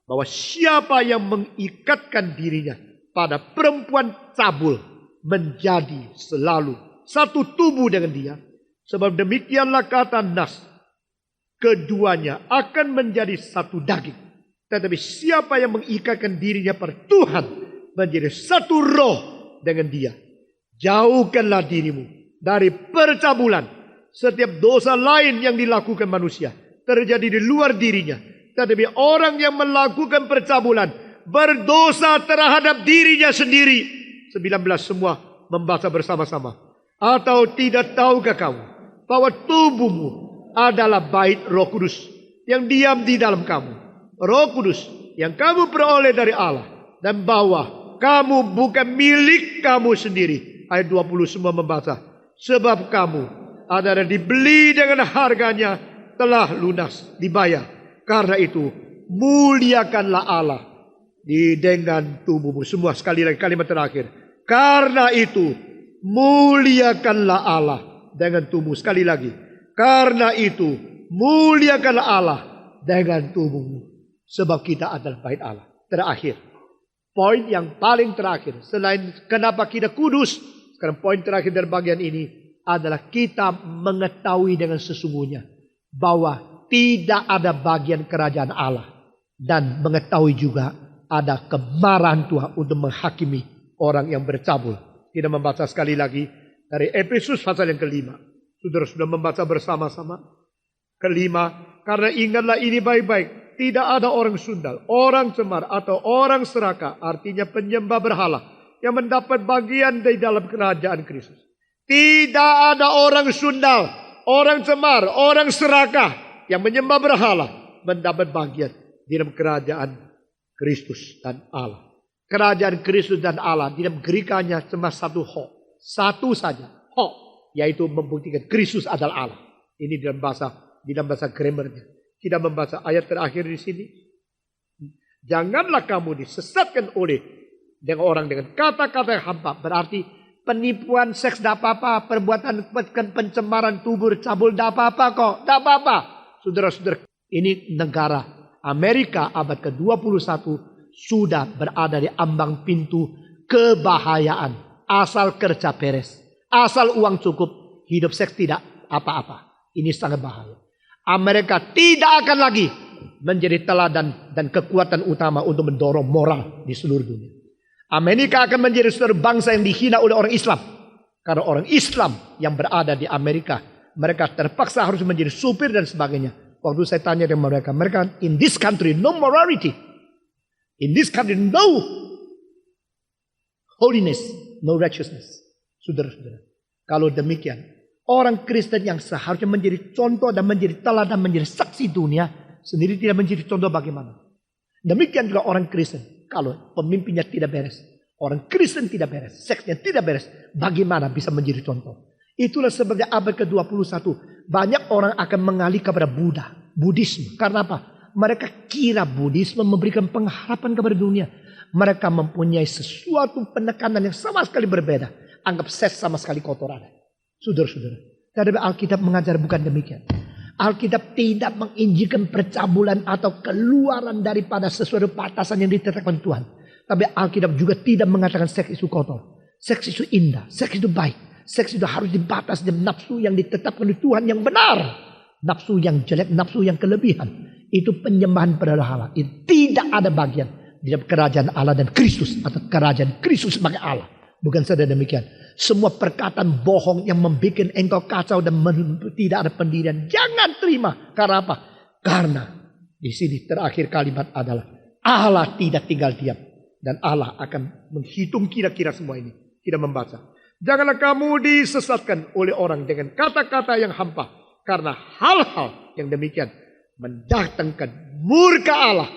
bahwa siapa yang mengikatkan dirinya pada perempuan cabul menjadi selalu satu tubuh dengan dia. Sebab demikianlah kata Nas, keduanya akan menjadi satu daging. Tetapi siapa yang mengikatkan dirinya pada Tuhan menjadi satu roh dengan dia. Jauhkanlah dirimu dari percabulan. Setiap dosa lain yang dilakukan manusia terjadi di luar dirinya. Tetapi orang yang melakukan percabulan berdosa terhadap dirinya sendiri. 19 semua membaca bersama-sama. Atau tidak tahukah kamu bahwa tubuhmu adalah bait Roh Kudus yang diam di dalam kamu. Roh Kudus yang kamu peroleh dari Allah. Dan bahwa kamu bukan milik kamu sendiri. Ayat 20 semua membaca. Sebab kamu adalah dibeli dengan harganya, telah lunas, dibayar. Karena itu, muliakanlah Allah dengan tubuhmu. Semua sekali lagi kalimat terakhir. Karena itu, muliakanlah Allah dengan tubuhmu. Sekali lagi. Karena itu, muliakanlah Allah dengan tubuhmu. Sebab kita adalah bait Allah. Terakhir. Poin yang paling terakhir. Selain kenapa kita kudus. Sekarang poin terakhir dari bagian ini adalah kita mengetahui dengan sesungguhnya. Bahwa tidak ada bagian kerajaan Allah. Dan mengetahui juga ada kemarahan Tuhan untuk menghakimi orang yang bercabul. Kita membaca sekali lagi dari Efesus pasal yang ke-5. Saudara sudah membaca bersama-sama. Kelima, karena ingatlah ini baik-baik. Tidak ada orang sundal, orang cemar atau orang serakah. Artinya penyembah berhala. Yang mendapat bagian di dalam kerajaan Kristus. Tidak ada orang sundal, orang cemar, orang serakah. Yang menyembah berhala mendapat bagian di dalam kerajaan Kristus dan Allah. Kerajaan Kristus dan Allah di dalam Grekanya cuma satu ho. Satu saja. Ho. Yaitu membuktikan Kristus adalah Allah. Ini dalam bahasa grammarnya. Kita membaca ayat terakhir di sini. Janganlah kamu disesatkan oleh dengan orang dengan kata-kata yang hampa. Berarti penipuan seks tidak apa-apa. Perbuatan pencemaran tubuh cabul tidak apa-apa kok. Tidak apa-apa. Saudara-saudara, ini negara Amerika abad ke-21 sudah berada di ambang pintu kebahayaan. Asal kerja beres, asal uang cukup, hidup seks tidak apa-apa. Ini sangat bahaya. Amerika tidak akan lagi menjadi teladan dan kekuatan utama untuk mendorong moral di seluruh dunia. Amerika akan menjadi saudara bangsa yang dihina oleh orang Islam. Karena orang Islam yang berada di Amerika, mereka terpaksa harus menjadi supir dan sebagainya. Waktu saya tanya dengan mereka, in this country no morality. In this country no holiness, no righteousness. Saudara-saudara, kalau demikian, orang Kristen yang seharusnya menjadi contoh dan menjadi teladan, menjadi saksi dunia, sendiri tidak menjadi contoh bagaimana. Demikian juga orang Kristen, kalau pemimpinnya tidak beres, orang Kristen tidak beres, seksnya tidak beres, bagaimana bisa menjadi contoh? Itulah sebabnya abad ke-21 banyak orang akan mengalih kepada Buddhisme. Karena apa? Mereka kira Buddhisme memberikan pengharapan kepada dunia. Mereka mempunyai sesuatu penekanan yang sama sekali berbeda. Anggap seks sama sekali kotoran. Saudara-saudara, tetapi Alkitab mengajar bukan demikian. Alkitab tidak menginjilkan percabulan atau keluaran daripada sesuatu batasan yang ditetapkan Tuhan. Tapi Alkitab juga tidak mengatakan seks itu kotor. Seks itu indah, seks itu baik. Seks itu harus dibatas dengan nafsu yang ditetapkan oleh Tuhan yang benar. Nafsu yang jelek, nafsu yang kelebihan. itu penyembahan berhala. Itu tidak ada bagian di dalam kerajaan Allah dan Kristus atau kerajaan Kristus sebagai Allah. Bukan saja demikian. Semua perkataan bohong yang membuat engkau kacau dan tidak ada pendirian, jangan terima. Karena apa? Karena di sini terakhir kalimat adalah Allah tidak tinggal diam dan Allah akan menghitung kira-kira semua ini. Tidak membaca. Janganlah kamu disesatkan oleh orang dengan kata-kata yang hampa, karena hal-hal yang demikian mendatangkan murka Allah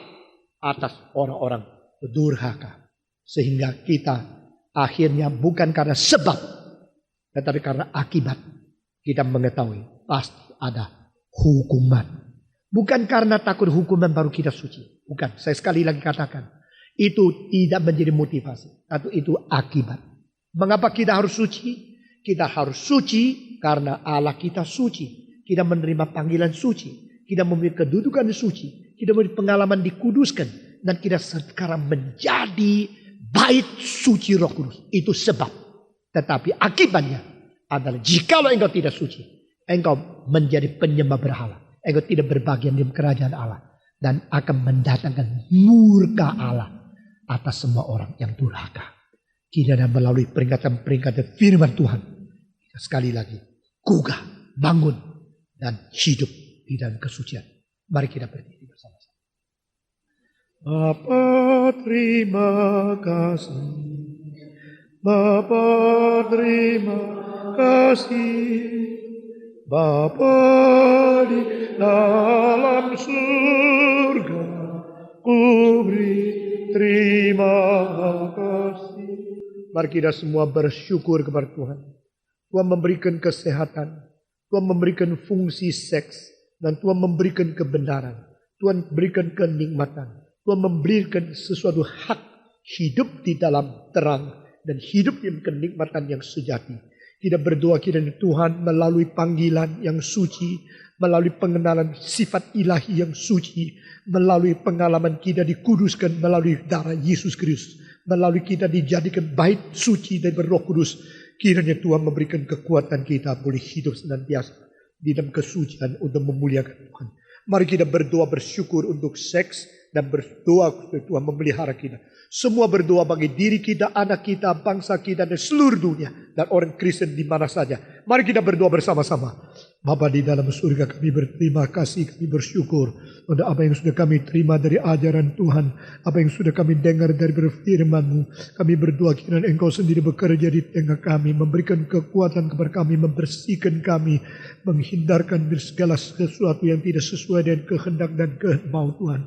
atas orang-orang durhaka. Sehingga kita akhirnya bukan karena sebab, tetapi karena akibat kita mengetahui pasti ada hukuman. Bukan karena takut hukuman baru kita suci. Bukan, saya sekali lagi katakan. Itu tidak menjadi motivasi. Atau itu akibat. Mengapa kita harus suci? Kita harus suci karena Allah kita suci. Kita menerima panggilan suci. Kita memiliki kedudukan suci. Kita memiliki pengalaman dikuduskan. Dan kita sekarang menjadi bait suci Roh Kudus. Itu sebab. Tetapi akibatnya adalah jikalau engkau tidak suci, engkau menjadi penyembah berhala. Engkau tidak berbagian di kerajaan Allah. Dan akan mendatangkan murka Allah atas semua orang yang durhaka. Kiranya melalui peringatan-peringatan firman Tuhan, sekali lagi gugah, bangun, dan hidup di dalam kesucian. Mari kita berdiri bersama-sama. Bapa terima kasih, Bapa terima kasih, Bapa di dalam surga, ku beri terima kasih. Mari kita semua bersyukur kepada Tuhan. Tuhan memberikan kesehatan, Tuhan memberikan fungsi seks, dan Tuhan memberikan kebenaran. Tuhan berikan kenikmatan. Tuhan memberikan sesuatu hak hidup di dalam terang dan hidup yang kenikmatan yang sejati. Kita berdoa kiranya Tuhan melalui panggilan yang suci, melalui pengenalan sifat ilahi yang suci, melalui pengalaman kita dikuduskan melalui darah Yesus Kristus, melalui kita dijadikan bait suci dari Roh Kudus. Kiranya Tuhan memberikan kekuatan kita boleh hidup senantiasa di dalam kesucian untuk memuliakan Tuhan. Mari kita berdoa bersyukur untuk seks dan berdoa supaya Tuhan memelihara kita. Semua berdoa bagi diri kita, anak kita, bangsa kita, dan seluruh dunia. Dan orang Kristen di mana saja. Mari kita berdoa bersama-sama. Bapa di dalam surga, kami berterima kasih, kami bersyukur untuk apa yang sudah kami terima dari ajaran Tuhan. Apa yang sudah kami dengar dari firman-Mu. Kami berdoa kiranya Engkau sendiri bekerja di tengah kami. Memberikan kekuatan kepada kami, membersihkan kami. Menghindarkan dari segala sesuatu yang tidak sesuai dengan kehendak dan kemauan Tuhan.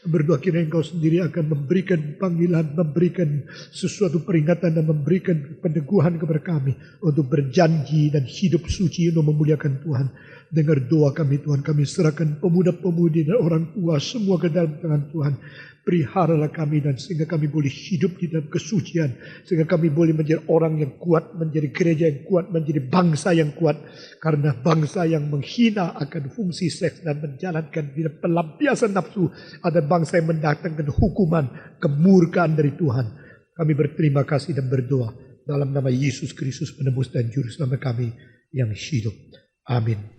Berdoa kiranya Engkau sendiri akan memberikan panggilan, memberikan sesuatu peringatan dan memberikan peneguhan kepada kami untuk berjanji dan hidup suci untuk memuliakan Tuhan. Dengar doa kami Tuhan, kami serahkan pemuda-pemudi dan orang tua semua ke dalam tangan Tuhan. Peliharalah kami dan sehingga kami boleh hidup di dalam kesucian, sehingga kami boleh menjadi orang yang kuat, menjadi gereja yang kuat, menjadi bangsa yang kuat. Karena bangsa yang menghina akan fungsi seks dan menjalankan di dalam pelampiasan nafsu adalah bangsa yang mendatangkan hukuman, kemurkaan dari Tuhan. Kami berterima kasih dan berdoa dalam nama Yesus Kristus penebus dan juru selamat kami yang hidup. Amin.